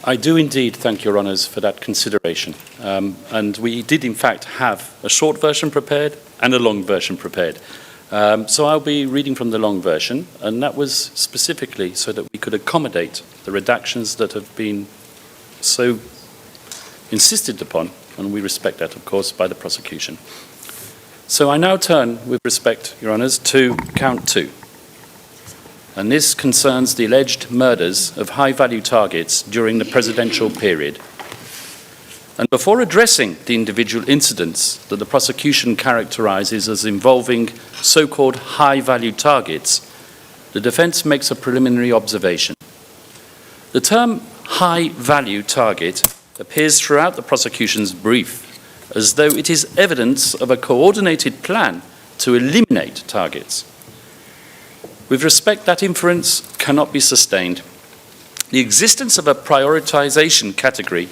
I do indeed thank Your Honours for that consideration. And we did in fact have a short version prepared and a long version prepared. So I'll be reading from the long version, and that was specifically so that we could accommodate the redactions that have been so insisted upon, and we respect that, of course, by the prosecution. So I now turn, with respect, Your Honours, to count 2. And this concerns the alleged murders of high-value targets during the presidential period. And before addressing the individual incidents that the prosecution characterises as involving so-called high-value targets, the defence makes a preliminary observation. The term high-value target appears throughout the prosecution's brief as though it is evidence of a coordinated plan to eliminate targets. With respect, that inference cannot be sustained. The existence of a prioritisation category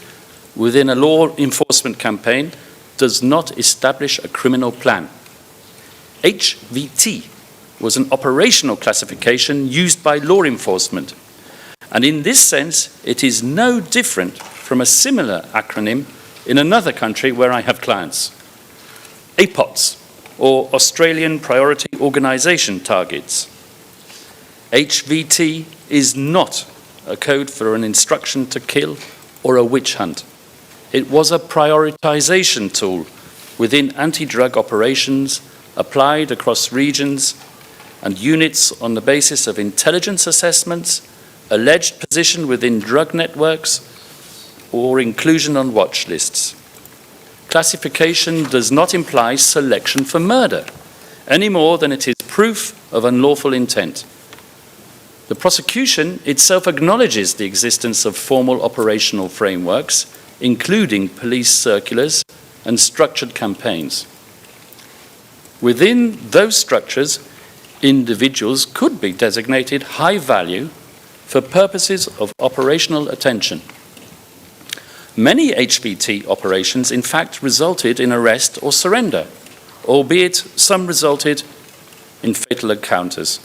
within a law enforcement campaign does not establish a criminal plan. HVT was an operational classification used by law enforcement, and in this sense it is no different from a similar acronym in another country where I have clients. APOTS, or Australian Priority Organisation Targets. HVT is not a code for an instruction to kill or a witch hunt. It was a prioritisation tool within anti-drug operations applied across regions and units on the basis of intelligence assessments, alleged position within drug networks, or inclusion on watch lists. Classification does not imply selection for murder, any more than it is proof of unlawful intent. The prosecution itself acknowledges the existence of formal operational frameworks, including police circulars and structured campaigns. Within those structures, individuals could be designated high value for purposes of operational attention. Many HVT operations, in fact, resulted in arrest or surrender, albeit some resulted in fatal encounters.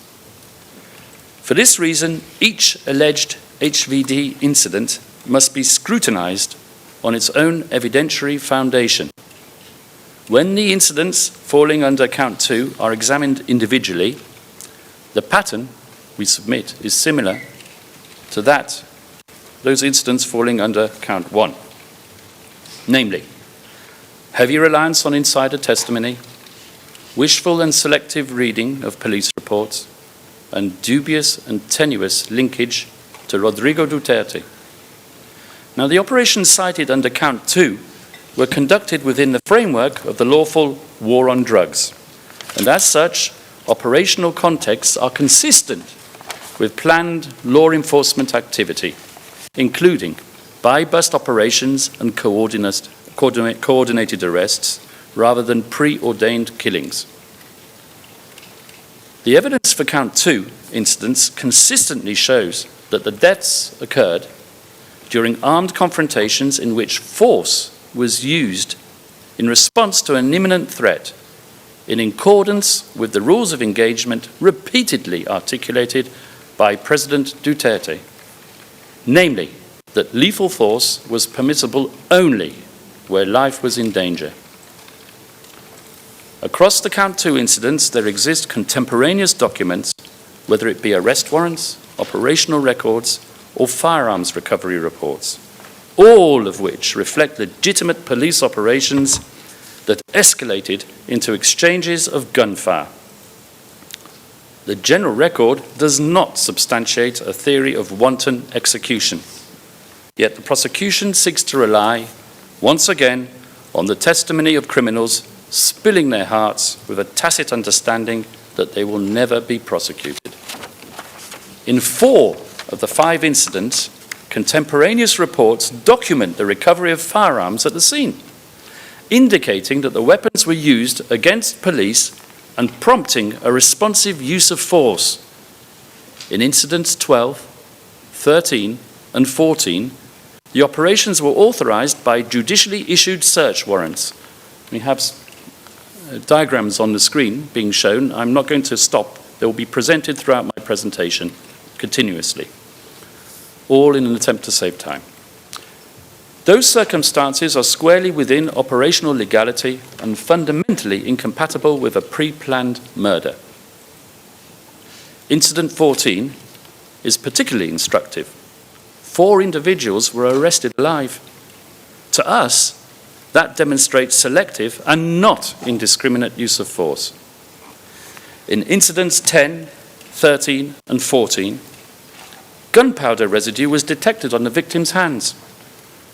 For this reason, each alleged HVT incident must be scrutinised on its own evidentiary foundation. When the incidents falling under count 2 are examined individually, the pattern we submit is similar to those incidents falling under count 1. Namely, heavy reliance on insider testimony, wishful and selective reading of police reports, and dubious and tenuous linkage to Rodrigo Duterte. Now, the operations cited under count 2 were conducted within the framework of the lawful war on drugs, and as such, operational contexts are consistent with planned law enforcement activity, including buy-bust operations and coordinated arrests, rather than preordained killings. The evidence for count 2 incidents consistently shows that the deaths occurred during armed confrontations in which force was used in response to an imminent threat, in accordance with the rules of engagement repeatedly articulated by President Duterte, namely that lethal force was permissible only where life was in danger. Across the count 2 incidents, there exist contemporaneous documents, whether it be arrest warrants, operational records, or firearms recovery reports, all of which reflect legitimate police operations that escalated into exchanges of gunfire. The general record does not substantiate a theory of wanton execution, yet the prosecution seeks to rely, once again, on the testimony of criminals spilling their hearts with a tacit understanding that they will never be prosecuted. In 4 of the 5 incidents, contemporaneous reports document the recovery of firearms at the scene, indicating that the weapons were used against police and prompting a responsive use of force. In incidents 12, 13, and 14, the operations were authorized by judicially issued search warrants. We have diagrams on the screen being shown. I'm not going to stop. They will be presented throughout my presentation continuously, all in an attempt to save time. Those circumstances are squarely within operational legality and fundamentally incompatible with a pre-planned murder. Incident 14 is particularly instructive. 4 individuals were arrested alive. To us, that demonstrates selective and not indiscriminate use of force. In incidents 10, 13, and 14, gunpowder residue was detected on the victim's hands.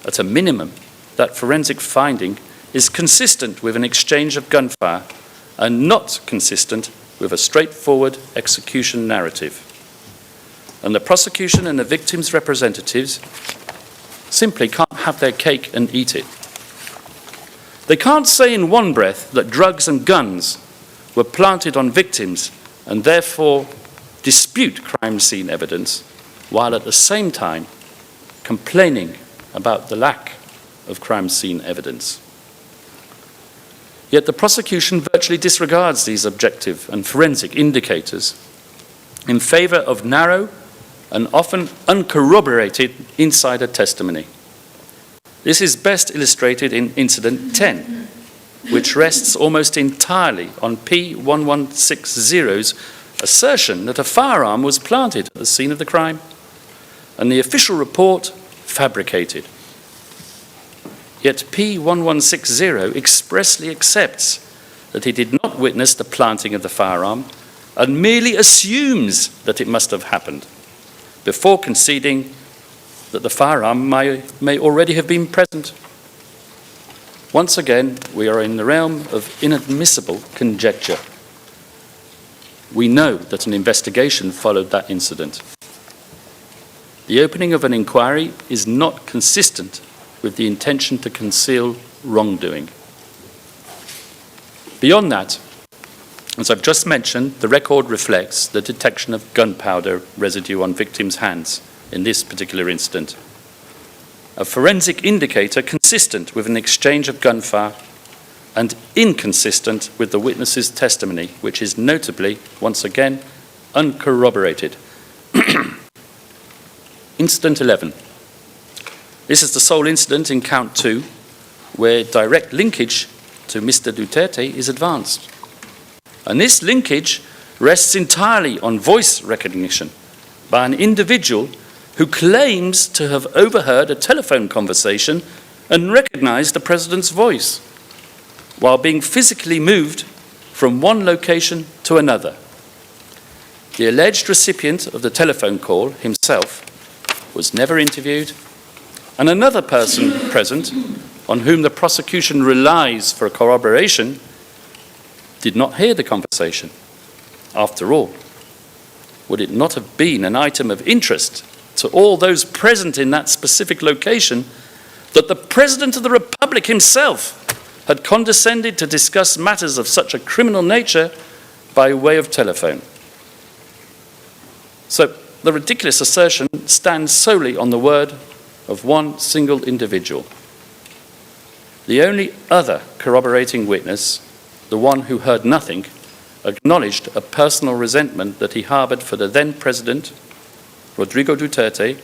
At a minimum, that forensic finding is consistent with an exchange of gunfire and not consistent with a straightforward execution narrative. And the prosecution and the victim's representatives simply can't have their cake and eat it. They can't say in one breath that drugs and guns were planted on victims and therefore dispute crime scene evidence, while at the same time complaining about the lack of crime scene evidence. Yet the prosecution virtually disregards these objective and forensic indicators in favor of narrow and often uncorroborated insider testimony. This is best illustrated in Incident 10, which rests almost entirely on P1160's assertion that a firearm was planted at the scene of the crime, and the official report fabricated. Yet P1160 expressly accepts that he did not witness the planting of the firearm and merely assumes that it must have happened, before conceding that the firearm may already have been present. Once again, we are in the realm of inadmissible conjecture. We know that an investigation followed that incident. The opening of an inquiry is not consistent with the intention to conceal wrongdoing. Beyond that, as I've just mentioned, the record reflects the detection of gunpowder residue on victims' hands in this particular incident. A forensic indicator consistent with an exchange of gunfire and inconsistent with the witness's testimony, which is notably, once again, uncorroborated. Incident 11. This is the sole incident in Count 2 where direct linkage to Mr. Duterte is advanced. And this linkage rests entirely on voice recognition by an individual who claims to have overheard a telephone conversation and recognized the president's voice while being physically moved from one location to another. The alleged recipient of the telephone call himself was never interviewed, and another person present, on whom the prosecution relies for corroboration, did not hear the conversation. After all, would it not have been an item of interest to all those present in that specific location that the President of the Republic himself had condescended to discuss matters of such a criminal nature by way of telephone? So the ridiculous assertion stands solely on the word of one single individual. The only other corroborating witness, the one who heard nothing, acknowledged a personal resentment that he harbored for the then President, Rodrigo Duterte,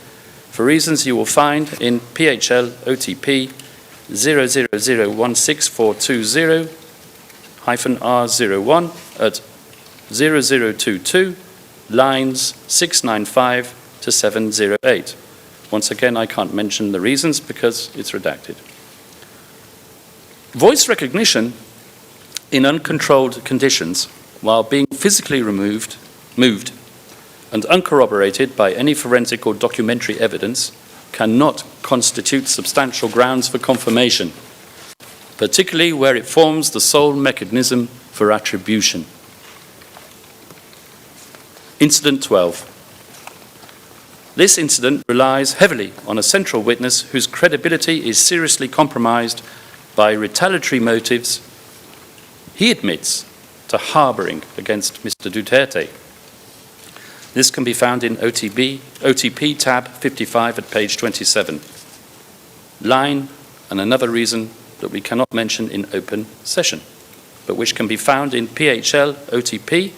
for reasons you will find in PHL OTP 000-16420-R01 at 0022, lines 695 to 708. Once again, I can't mention the reasons because it's redacted. Voice recognition in uncontrolled conditions, while being physically moved, and uncorroborated by any forensic or documentary evidence, cannot constitute substantial grounds for confirmation, particularly where it forms the sole mechanism for attribution. Incident 12. This incident relies heavily on a central witness whose credibility is seriously compromised by retaliatory motives he admits to harboring against Mr. Duterte. This can be found in OTP tab 55 at page 27. Line and another reason that we cannot mention in open session, but which can be found in PHL OTP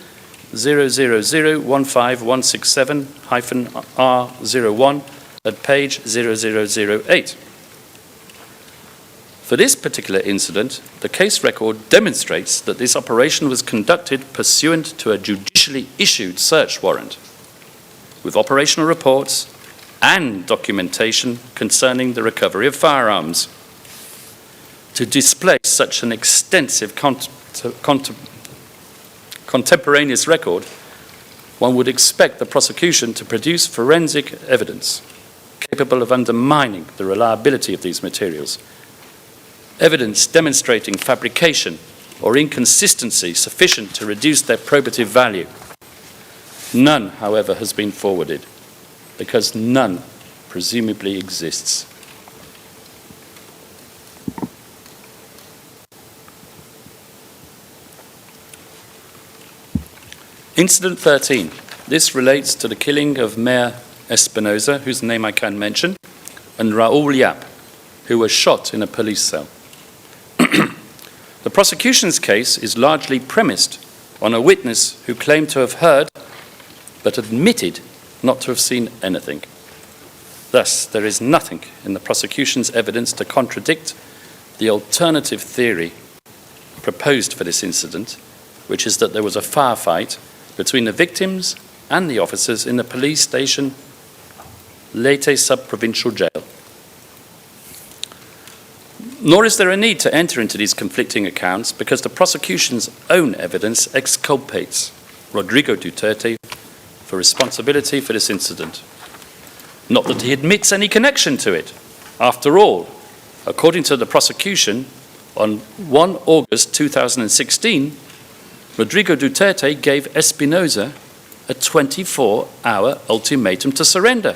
000-15167-R01 at page 0008. For this particular incident, the case record demonstrates that this operation was conducted pursuant to a judicially issued search warrant, with operational reports and documentation concerning the recovery of firearms. To display such an extensive contemporaneous record, one would expect the prosecution to produce forensic evidence capable of undermining the reliability of these materials, evidence demonstrating fabrication or inconsistency sufficient to reduce their probative value. None, however, has been forwarded, because none presumably exists. Incident 13. This relates to the killing of Mayor Espinosa, whose name I can mention, and Raul Yap, who was shot in a police cell. The prosecution's case is largely premised on a witness who claimed to have heard but admitted not to have seen anything. Thus, there is nothing in the prosecution's evidence to contradict the alternative theory proposed for this incident, which is that there was a firefight between the victims and the officers in the police station Leyte sub-provincial jail. Nor is there a need to enter into these conflicting accounts, because the prosecution's own evidence exculpates Rodrigo Duterte for responsibility for this incident. Not that he admits any connection to it. After all, according to the prosecution, on 1 August 2016, Rodrigo Duterte gave Espinosa a 24-hour ultimatum to surrender.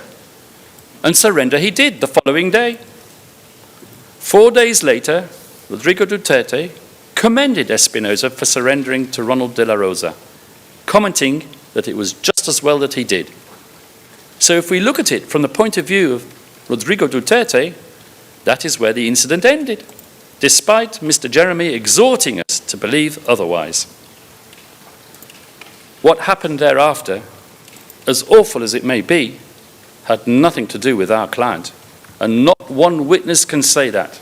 And surrender he did the following day. 4 days later, Rodrigo Duterte commended Espinosa for surrendering to Ronald de la Rosa, commenting that it was just as well that he did. So if we look at it from the point of view of Rodrigo Duterte, that is where the incident ended, despite Mr. Jeremy exhorting us to believe otherwise. What happened thereafter, as awful as it may be, had nothing to do with our client, and not one witness can say that.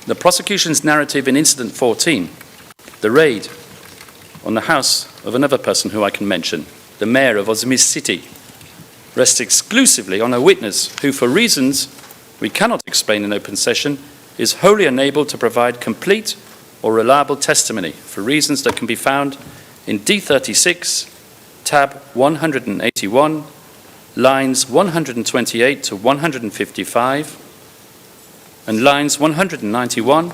The prosecution's narrative in Incident 14, the raid on the house of another person who I can mention, the mayor of Ozmiz City, rests exclusively on a witness who, for reasons we cannot explain in open session, is wholly unable to provide complete or reliable testimony for reasons that can be found in D36, tab 181, lines 128 to 155, and lines 191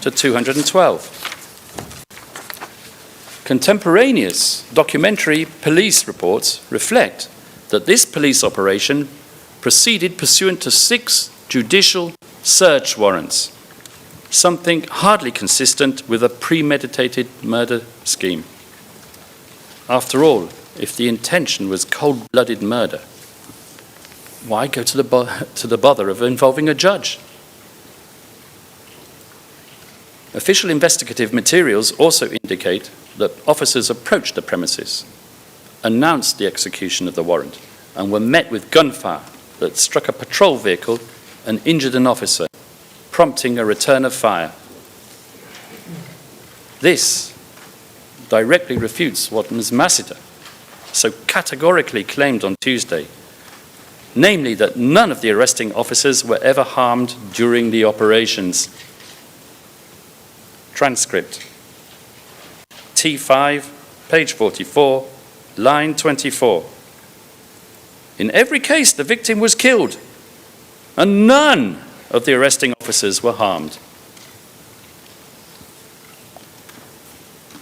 to 212. Contemporaneous documentary police reports reflect that this police operation proceeded pursuant to 6 judicial search warrants, something hardly consistent with a premeditated murder scheme. After all, if the intention was cold-blooded murder, why go to the bother of involving a judge? Official investigative materials also indicate that officers approached the premises, announced the execution of the warrant, and were met with gunfire that struck a patrol vehicle and injured an officer, prompting a return of fire. This directly refutes what Ms. Masita so categorically claimed on Tuesday, namely that none of the arresting officers were ever harmed during the operations. Transcript. T5, page 44, line 24. In every case, the victim was killed, and none of the arresting officers were harmed.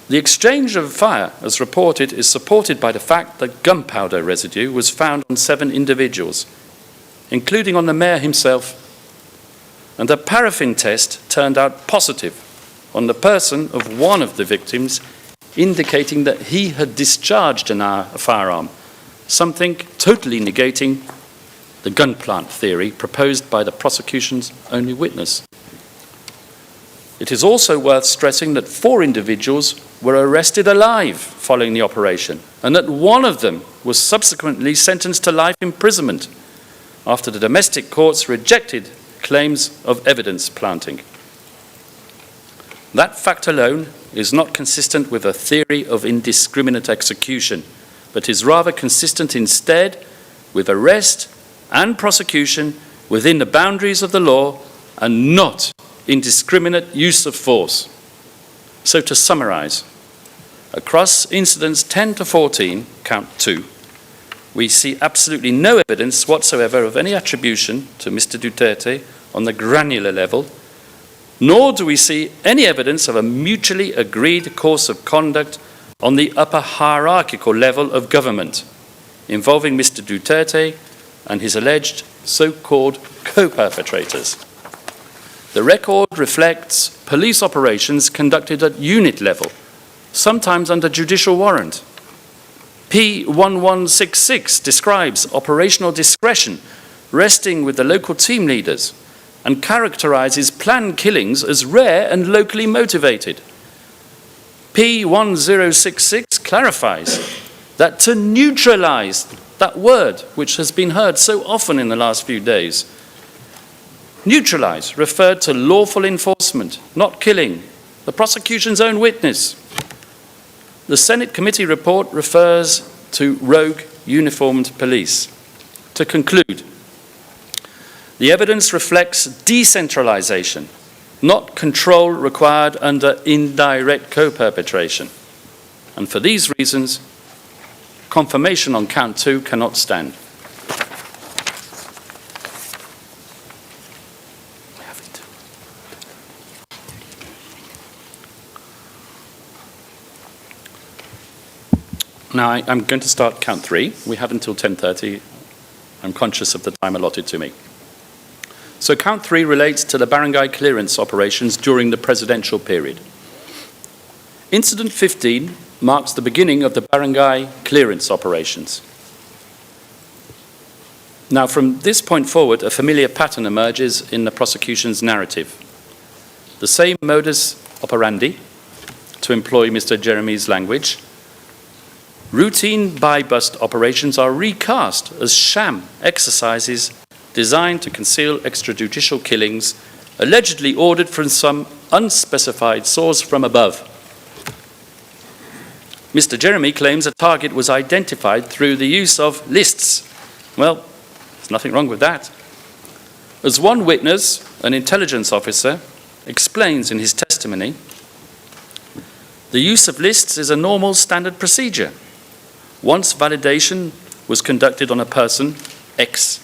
The exchange of fire, as reported, is supported by the fact that gunpowder residue was found on 7 individuals, including on the mayor himself, and a paraffin test turned out positive on the person of one of the victims, indicating that he had discharged a firearm, something totally negating the gun plant theory proposed by the prosecution's only witness. It is also worth stressing that 4 individuals were arrested alive following the operation, and that one of them was subsequently sentenced to life imprisonment after the domestic courts rejected claims of evidence planting. That fact alone is not consistent with a theory of indiscriminate execution, but is rather consistent instead with arrest and prosecution within the boundaries of the law and not indiscriminate use of force. So to summarize, across incidents 10 to 14, count 2, we see absolutely no evidence whatsoever of any attribution to Mr. Duterte on the granular level, nor do we see any evidence of a mutually agreed course of conduct on the upper hierarchical level of government, involving Mr. Duterte and his alleged so-called co-perpetrators. The record reflects police operations conducted at unit level, sometimes under judicial warrant. P1166 describes operational discretion resting with the local team leaders and characterizes planned killings as rare and locally motivated. P1066 clarifies that to neutralize, that word which has been heard so often in the last few days, neutralize referred to lawful enforcement, not killing, the prosecution's own witness. The Senate committee report refers to rogue uniformed police. To conclude, the evidence reflects decentralization, not control required under indirect co-perpetration. And for these reasons, confirmation on count 2 cannot stand. Now, I'm going to start count 3. We have until 10:30. I'm conscious of the time allotted to me. So count 3 relates to the barangay clearance operations during the presidential period. Incident 15 marks the beginning of the barangay clearance operations. Now, from this point forward, a familiar pattern emerges in the prosecution's narrative. The same modus operandi, to employ Mr. Jeremy's language. Routine buy-bust operations are recast as sham exercises designed to conceal extrajudicial killings allegedly ordered from some unspecified source from above. Mr. Jeremy claims a target was identified through the use of lists. Well, there's nothing wrong with that. As one witness, an intelligence officer, explains in his testimony, the use of lists is a normal standard procedure. Once validation was conducted on a person, X,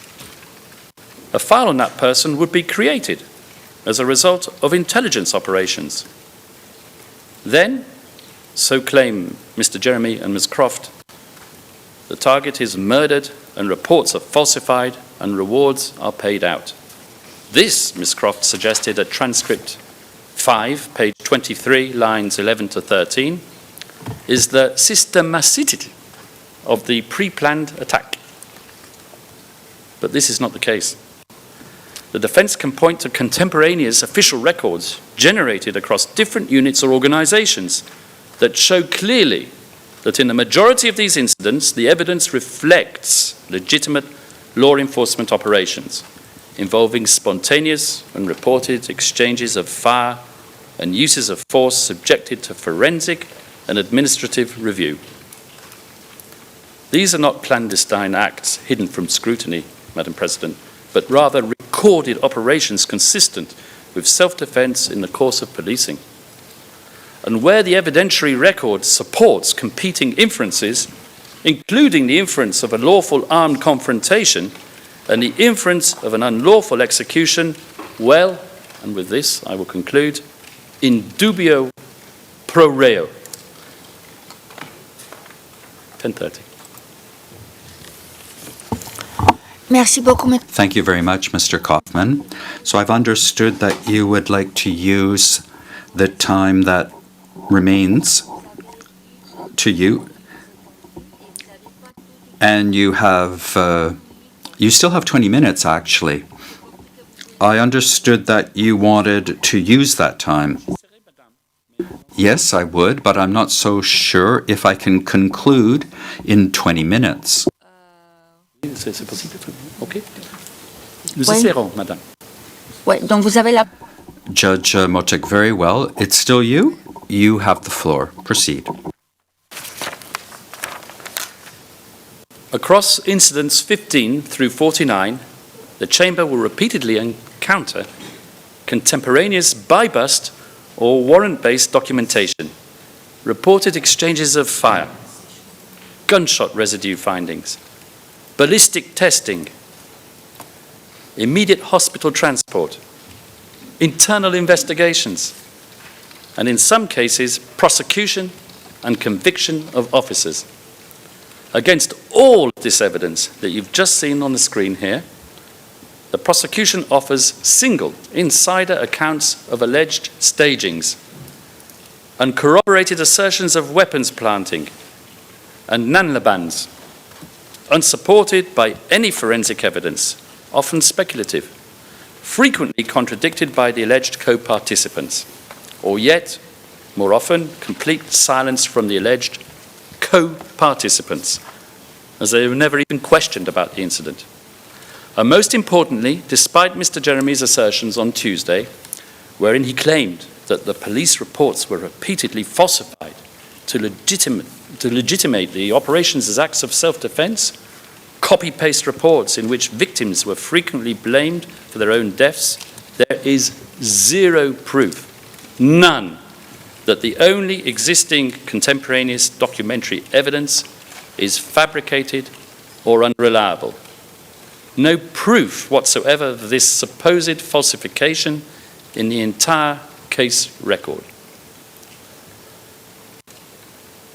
a file on that person would be created as a result of intelligence operations. Then, so claim Mr. Jeremy and Ms. Croft, the target is murdered and reports are falsified and rewards are paid out. This, Ms. Croft suggested at transcript 5, page 23, lines 11 to 13, is the systemicity of the pre-planned attack. But this is not the case. The defense can point to contemporaneous official records generated across different units or organizations that show clearly that in the majority of these incidents, the evidence reflects legitimate law enforcement operations involving spontaneous and reported exchanges of fire and uses of force subjected to forensic and administrative review. These are not clandestine acts hidden from scrutiny, Madam President, but rather recorded operations consistent with self-defense in the course of policing. And where the evidentiary record supports competing inferences, including the inference of a lawful armed confrontation and the inference of an unlawful execution, well, and with this I will conclude, in dubio pro reo. 10:30. Thank you very much, Mr. Kaufman. So I've understood that you would like to use the time that remains to you, and you still have 20 minutes, actually. I understood that you wanted to use that time. Yes, I would, but I'm not so sure if I can conclude in 20 minutes. C'est possible. OK. Nous essayerons, madame. Ouais, donc vous avez la... Judge Motek, very well. It's still you. You have the floor. Proceed. Across incidents 15 through 49, the Chamber will repeatedly encounter contemporaneous by-bust or warrant-based documentation, reported exchanges of fire, gunshot residue findings, ballistic testing, immediate hospital transport, internal investigations, and in some cases, prosecution and conviction of officers. Against all this evidence that you've just seen on the screen here, the prosecution offers single insider accounts of alleged stagings and corroborated assertions of weapons planting and nanlabans, unsupported by any forensic evidence, often speculative, frequently contradicted by the alleged co-participants, or yet, more often, complete silence from the alleged co-participants, as they were never even questioned about the incident. And most importantly, despite Mr. Jeremy's assertions on Tuesday, wherein he claimed that the police reports were repeatedly falsified to legitimate the operations as acts of self-defense, copy-paste reports in which victims were frequently blamed for their own deaths, there is zero proof, none, that the only existing contemporaneous documentary evidence is fabricated or unreliable. No proof whatsoever of this supposed falsification in the entire case record.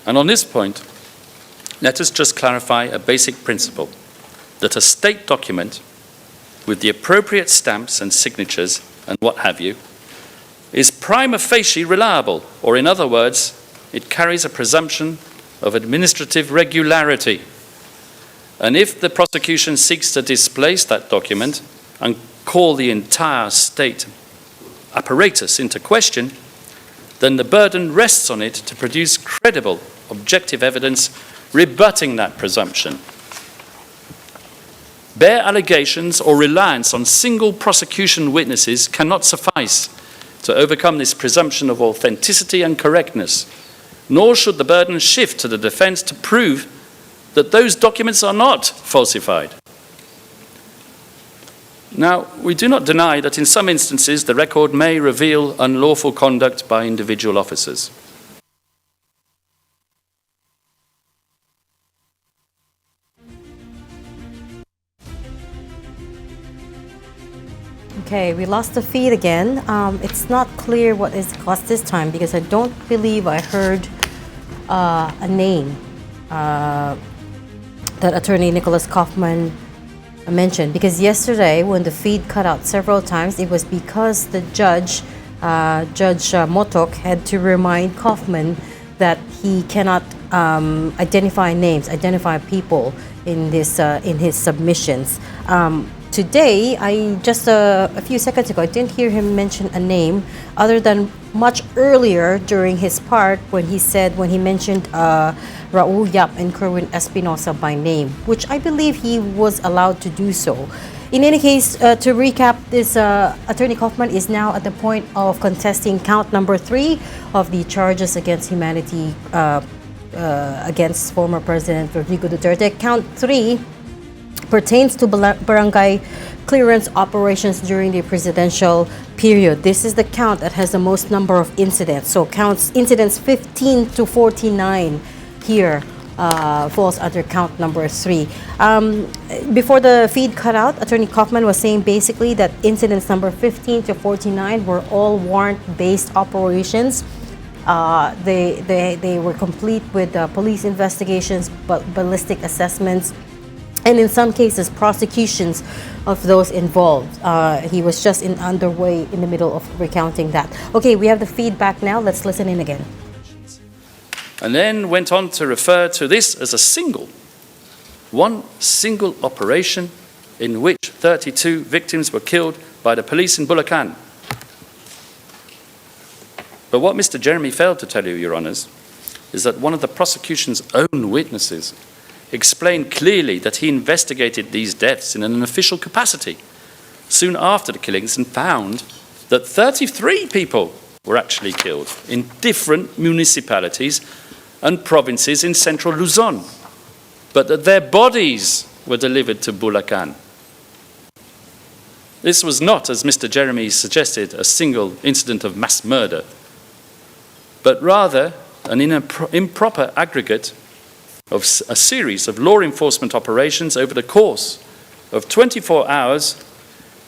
And on this point, let us just clarify a basic principle, that a state document with the appropriate stamps and signatures and what have you is prima facie reliable, or in other words, it carries a presumption of administrative regularity. And if the prosecution seeks to displace that document and call the entire state apparatus into question, then the burden rests on it to produce credible, objective evidence rebutting that presumption. Bare allegations or reliance on single prosecution witnesses cannot suffice to overcome this presumption of authenticity and correctness, nor should the burden shift to the defense to prove that those documents are not falsified. Now, we do not deny that in some instances the record may reveal unlawful conduct by individual officers. Okay, we lost the feed again. It's not clear what is the cost this time because I don't believe I heard a name that Attorney Nicholas Kaufman mentioned. Because yesterday, when the feed cut out several times, it was because the judge, Judge Motok, had to remind Kaufman that he cannot identify names, identify people in this in his submissions. Today, just a few seconds ago, I didn't hear him mention a name other than much earlier during his part when he mentioned Raul Yap and Kerwin Espinosa by name, which I believe he was allowed to do so. In any case, to recap, this Attorney Kaufman is now at the point of contesting count number 3 of the charges against humanity against former President Rodrigo Duterte. Count 3 pertains to barangay clearance operations during the presidential period. This is the count that has the most number of incidents. So incidents 15 to 49 here falls under count number 3. Before the feed cut out, Attorney Kaufman was saying basically that incidents number 15 to 49 were all warrant-based operations. They were complete with police investigations, ballistic assessments, and in some cases, prosecutions of those involved. He was just underway in the middle of recounting that. Okay, we have the feedback now. Let's listen in again. And then went on to refer to this as one single operation in which 32 victims were killed by the police in Bulacan. But what Mr. Jeremy failed to tell you, Your Honours, is that one of the prosecution's own witnesses explained clearly that he investigated these deaths in an official capacity soon after the killings and found that 33 people were actually killed in different municipalities and provinces in central Luzon, but that their bodies were delivered to Bulacan. This was not, as Mr. Jeremy suggested, a single incident of mass murder, but rather an improper aggregate of a series of law enforcement operations over the course of 24 hours,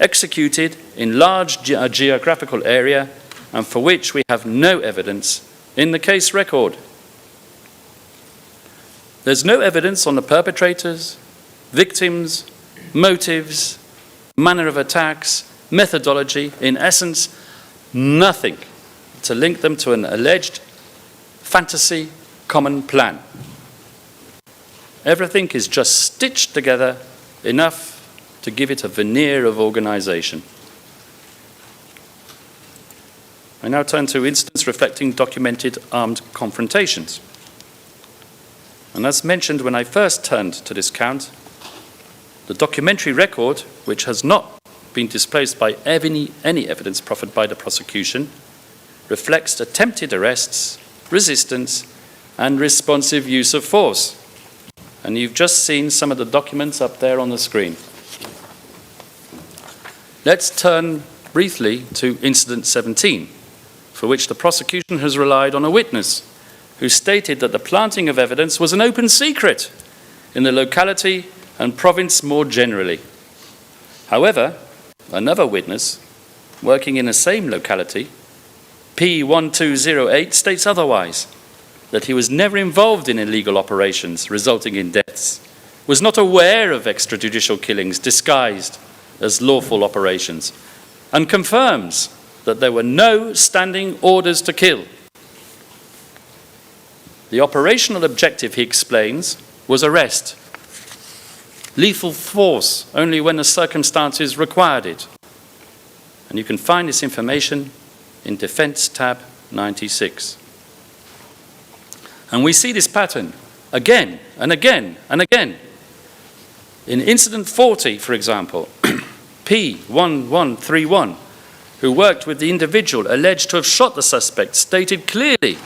executed in large geographical area, and for which we have no evidence in the case record. There's no evidence on the perpetrators, victims, motives, manner of attacks, methodology, in essence, nothing to link them to an alleged fantasy common plan. Everything is just stitched together enough to give it a veneer of organization. I now turn to incidents reflecting documented armed confrontations. And as mentioned when I first turned to this count, the documentary record, which has not been displaced by any evidence proffered by the prosecution, reflects attempted arrests, resistance, and responsive use of force. And you've just seen some of the documents up there on the screen. Let's turn briefly to Incident 17, for which the prosecution has relied on a witness who stated that the planting of evidence was an open secret in the locality and province more generally. However, another witness, working in the same locality, P1208, states otherwise, that he was never involved in illegal operations resulting in deaths, was not aware of extrajudicial killings disguised as lawful operations, and confirms that there were no standing orders to kill. The operational objective, he explains, was arrest. Lethal force only when the circumstances required it. And you can find this information in Defense tab 96. And we see this pattern again and again and again. In Incident 40, for example, P1131, who worked with the individual alleged to have shot the suspect, stated clearly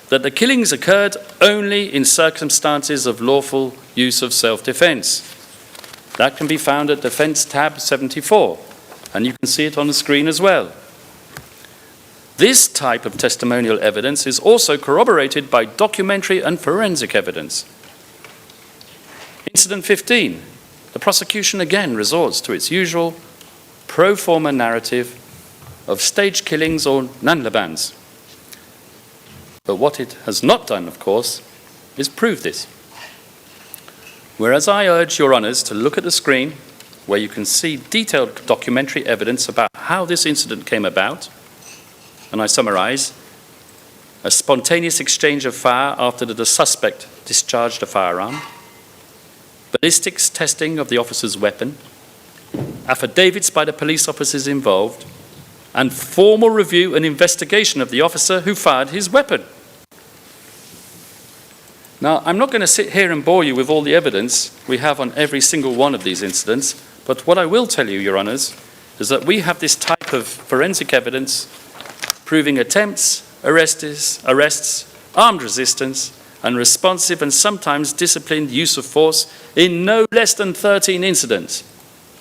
that the killings occurred only in circumstances of lawful use of self-defense. That can be found at Defense tab 74, and you can see it on the screen as well. This type of testimonial evidence is also corroborated by documentary and forensic evidence. Incident 15, the prosecution again resorts to its usual pro forma narrative of staged killings or nanlabans. But what it has not done, of course, is prove this. Whereas I urge your honours to look at the screen, where you can see detailed documentary evidence about how this incident came about, and I summarise: a spontaneous exchange of fire after the suspect discharged a firearm, ballistics testing of the officer's weapon, affidavits by the police officers involved, and formal review and investigation of the officer who fired his weapon. Now, I'm not going to sit here and bore you with all the evidence we have on every single one of these incidents, but what I will tell you, Your Honours, is that we have this type of forensic evidence proving attempts, arrests, armed resistance, and responsive and sometimes disciplined use of force in no less than 13 incidents.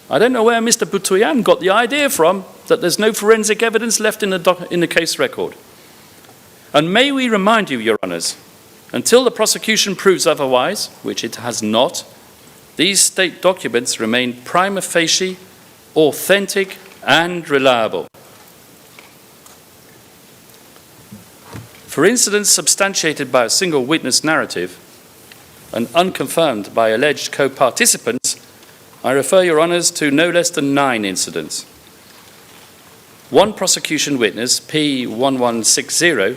I don't know where Mr. Butuyan got the idea from that there's no forensic evidence left in the case record. And may we remind you, Your Honours, until the prosecution proves otherwise, which it has not, these state documents remain prima facie, authentic, and reliable. For incidents substantiated by a single witness narrative and unconfirmed by alleged co-participants, I refer Your Honours to no less than 9 incidents. One prosecution witness, P1160,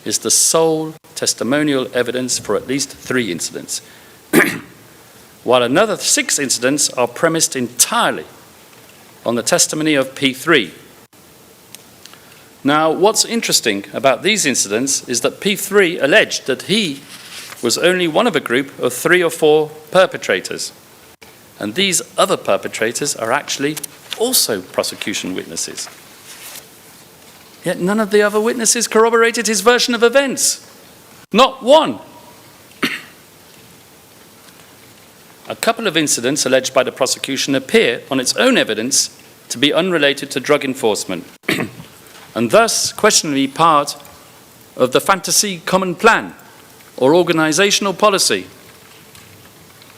is the sole testimonial evidence for at least 3 incidents, while another 6 incidents are premised entirely on the testimony of P3. Now, what's interesting about these incidents is that P3 alleged that he was only one of a group of 3 or 4 perpetrators. And these other perpetrators are actually also prosecution witnesses. Yet none of the other witnesses corroborated his version of events. Not one. A couple of incidents alleged by the prosecution appear on its own evidence to be unrelated to drug enforcement, and thus questionably part of the fantasy common plan or organizational policy.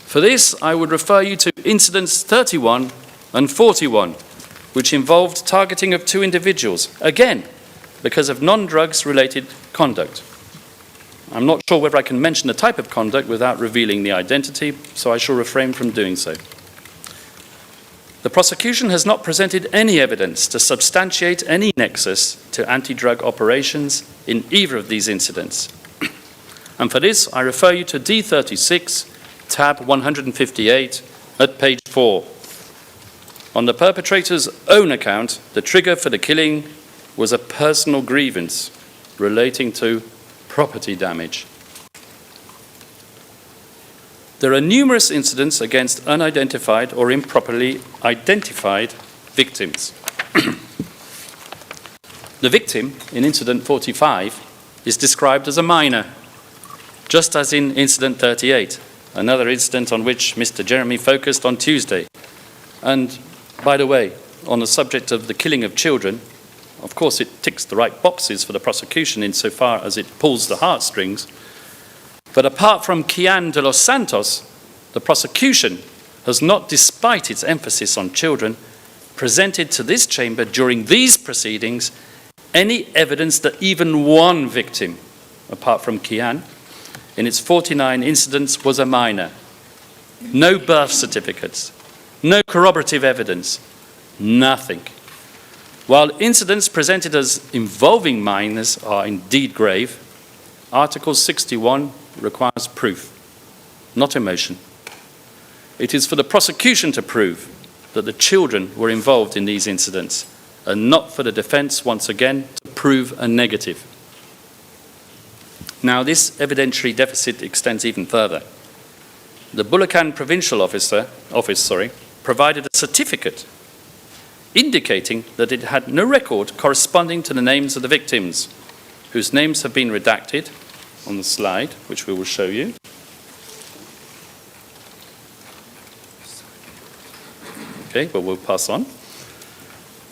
For this, I would refer you to incidents 31 and 41, which involved targeting of 2 individuals, again, because of non-drugs related conduct. I'm not sure whether I can mention the type of conduct without revealing the identity, so I shall refrain from doing so. The prosecution has not presented any evidence to substantiate any nexus to anti-drug operations in either of these incidents. And for this, I refer you to D36, tab 158, at page 4. On the perpetrator's own account, the trigger for the killing was a personal grievance relating to property damage. There are numerous incidents against unidentified or improperly identified victims. The victim in incident 45 is described as a minor, just as in incident 38, another incident on which Mr. Jeremy focused on Tuesday. And, by the way, on the subject of the killing of children, of course it ticks the right boxes for the prosecution insofar as it pulls the heartstrings. But apart from Kian de los Santos, the prosecution has not, despite its emphasis on children, presented to this chamber during these proceedings any evidence that even one victim, apart from Kian, in its 49 incidents was a minor. No birth certificates, no corroborative evidence, nothing. While incidents presented as involving minors are indeed grave, Article 61 requires proof, not emotion. It is for the prosecution to prove that the children were involved in these incidents, and not for the defense, once again, to prove a negative. Now, this evidentiary deficit extends even further. The Bulacan Provincial Office provided a certificate indicating that it had no record corresponding to the names of the victims, whose names have been redacted on the slide, which we will show you. Okay, well, we'll pass on.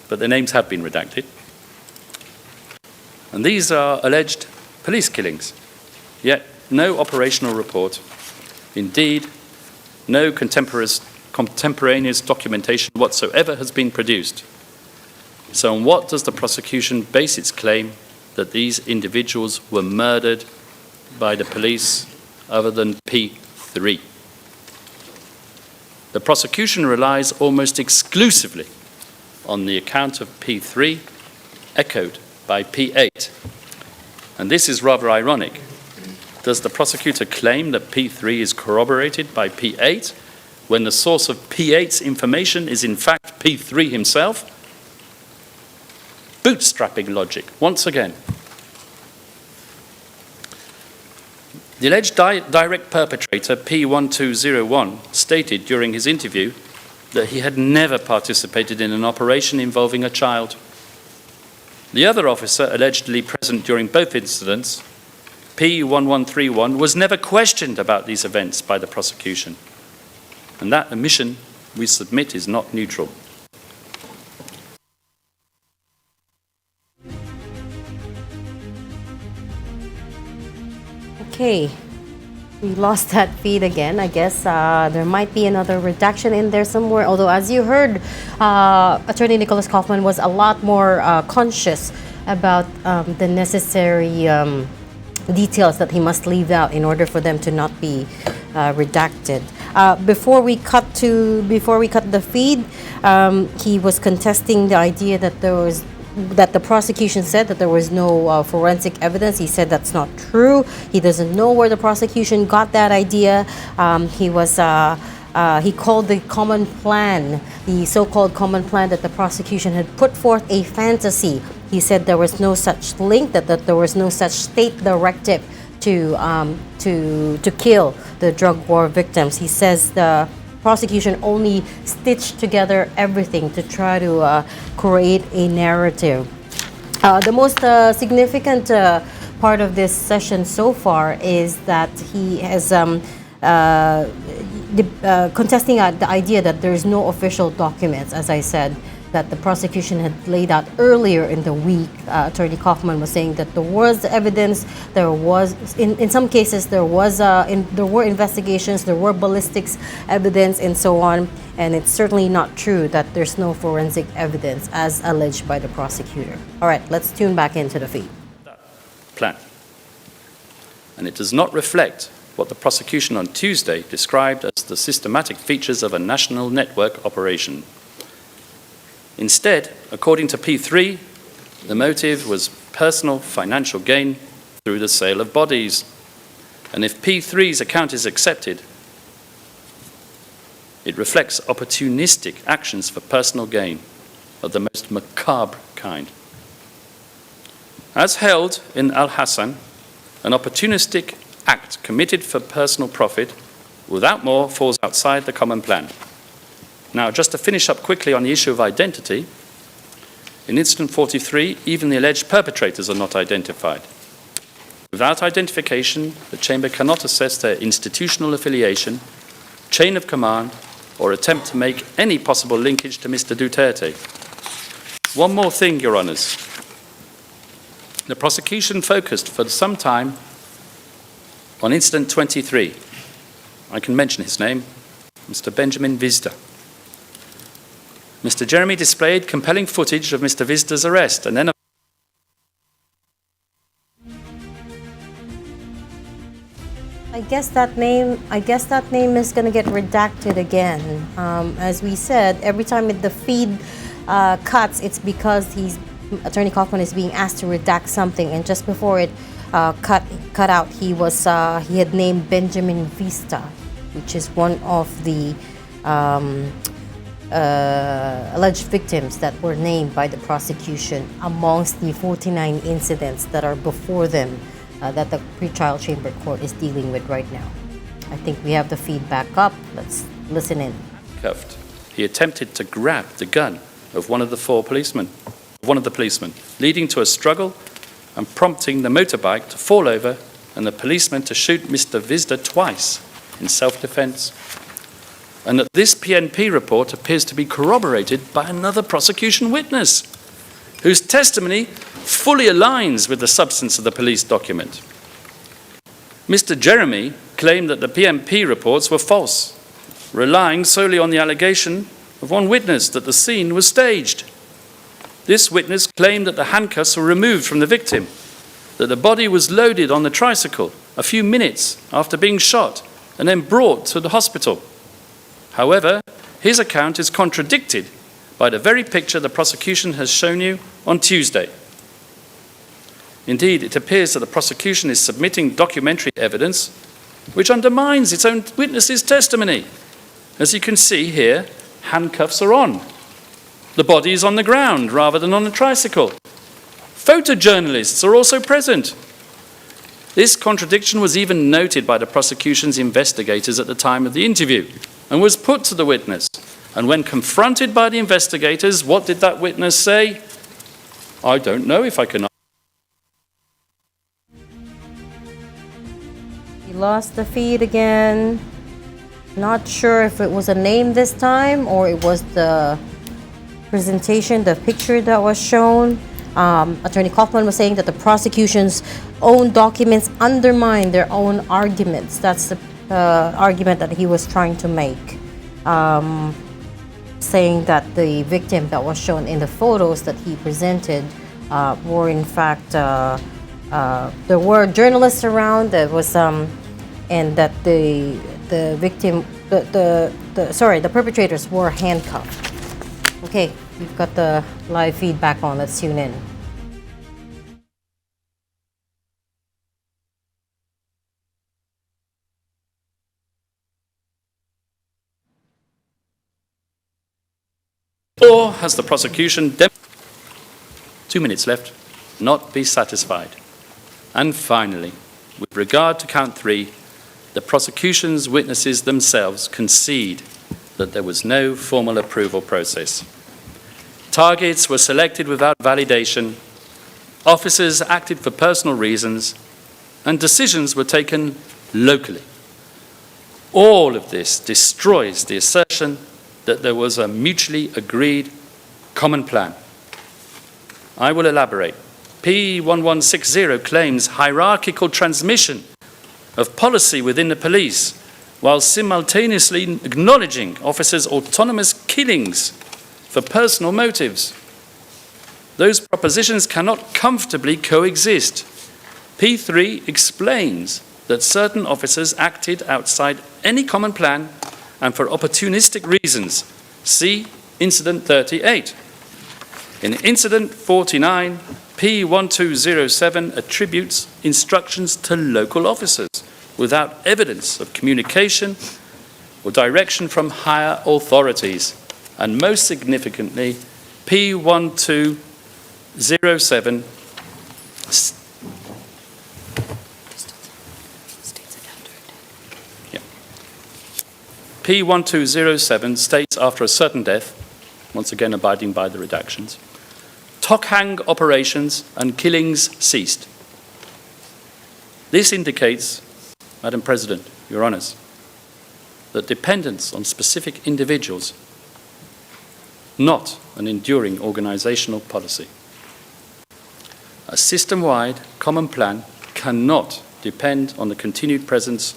But their names have been redacted. And these are alleged police killings, yet no operational report. Indeed, no contemporaneous documentation whatsoever has been produced. So on what does the prosecution base its claim that these individuals were murdered by the police other than P3? The prosecution relies almost exclusively on the account of P3 echoed by P8. And this is rather ironic. Does the prosecutor claim that P3 is corroborated by P8 when the source of P8's information is in fact P3 himself? Bootstrapping logic, once again. The alleged direct perpetrator, P1201, stated during his interview that he had never participated in an operation involving a child. The other officer allegedly present during both incidents, P1131, was never questioned about these events by the prosecution. And that omission, we submit, is not neutral. Okay, we lost that feed again. I guess there might be another redaction in there somewhere. Although, as you heard, Attorney Nicholas Kaufman was a lot more conscious about the necessary details that he must leave out in order for them to not be redacted. Before we cut the feed, he was contesting the idea that the prosecution said that there was no forensic evidence. He said that's not true. He doesn't know where the prosecution got that idea. He called the common plan, the so-called common plan that the prosecution had put forth, a fantasy. He said there was no such link, that there was no such state directive to kill the drug war victims. He says the prosecution only stitched together everything to try to create a narrative. The most significant part of this session so far is that he has contesting the idea that there is no official documents, as I said, that the prosecution had laid out earlier in the week. Attorney Kaufman was saying that there was evidence, there was, in some cases, there were investigations, there were ballistics evidence and so on, and it's certainly not true that there's no forensic evidence as alleged by the prosecutor. All right, let's tune back into the feed. Plan. And it does not reflect what the prosecution on Tuesday described as the systematic features of a national network operation. Instead, according to P3, the motive was personal financial gain through the sale of bodies. And if P3's account is accepted, it reflects opportunistic actions for personal gain of the most macabre kind. As held in Al-Hassan, an opportunistic act committed for personal profit without more falls outside the common plan. Now, just to finish up quickly on the issue of identity, in Incident 43, even the alleged perpetrators are not identified. Without identification, the Chamber cannot assess their institutional affiliation, chain of command, or attempt to make any possible linkage to Mr. Duterte. One more thing, Your Honours. The prosecution focused for some time on Incident 23. I can mention his name, Mr. Benjamin Vizda. Mr. Jeremy displayed compelling footage of Mr. Vizda's arrest and then I guess that name is going to get redacted again. As we said, every time the feed cuts, it's because Attorney Kaufman is being asked to redact something, and just before it cut out, he had named Benjamin Vista, which is one of the alleged victims that were named by the prosecution amongst the 49 incidents that are before them that the pretrial chamber court is dealing with right now. I think we have the feedback up. Let's listen in. Cuffed. He attempted to grab the gun of one of the policemen, leading to a struggle and prompting the motorbike to fall over and the policeman to shoot Mr. Vizda twice in self-defense. And that this PNP report appears to be corroborated by another prosecution witness, whose testimony fully aligns with the substance of the police document. Mr. Jeremy claimed that the PNP reports were false, relying solely on the allegation of one witness that the scene was staged. This witness claimed that the handcuffs were removed from the victim, that the body was loaded on the tricycle a few minutes after being shot and then brought to the hospital. However, his account is contradicted by the very picture the prosecution has shown you on Tuesday. Indeed, it appears that the prosecution is submitting documentary evidence which undermines its own witness's testimony. As you can see here, handcuffs are on. The body is on the ground rather than on a tricycle. Photojournalists are also present. This contradiction was even noted by the prosecution's investigators at the time of the interview and was put to the witness. And when confronted by the investigators, what did that witness say? I don't know if I can. We lost the feed again. Not sure if it was a name this time or it was the presentation, the picture that was shown. Attorney Kaufman was saying that the prosecution's own documents undermine their own arguments. That's the argument that he was trying to make. Saying that the victim that was shown in the photos that he presented were in fact, there were journalists around, there was and that the victim, the perpetrators were handcuffed. Okay, we've got the live feedback on. Let's tune in. Or has the prosecution 2 minutes left, not be satisfied? And finally, with regard to count 3, the prosecution's witnesses themselves concede that there was no formal approval process. Targets were selected without validation, officers acted for personal reasons, and decisions were taken locally. All of this destroys the assertion that there was a mutually agreed common plan. I will elaborate. P1160 claims hierarchical transmission of policy within the police, while simultaneously acknowledging officers' autonomous killings for personal motives. Those propositions cannot comfortably coexist. P3 explains that certain officers acted outside any common plan and for opportunistic reasons. See Incident 38. In Incident 49, P1207 attributes instructions to local officers without evidence of communication or direction from higher authorities. And most significantly, P1207 P1207 states after a certain death, once again abiding by the redactions, Tokhang operations and killings ceased. This indicates, Madam President, Your Honours, that dependence on specific individuals, not an enduring organisational policy. A system-wide common plan cannot depend on the continued presence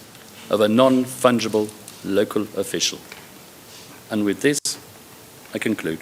of a non-fungible local official. And with this, I conclude.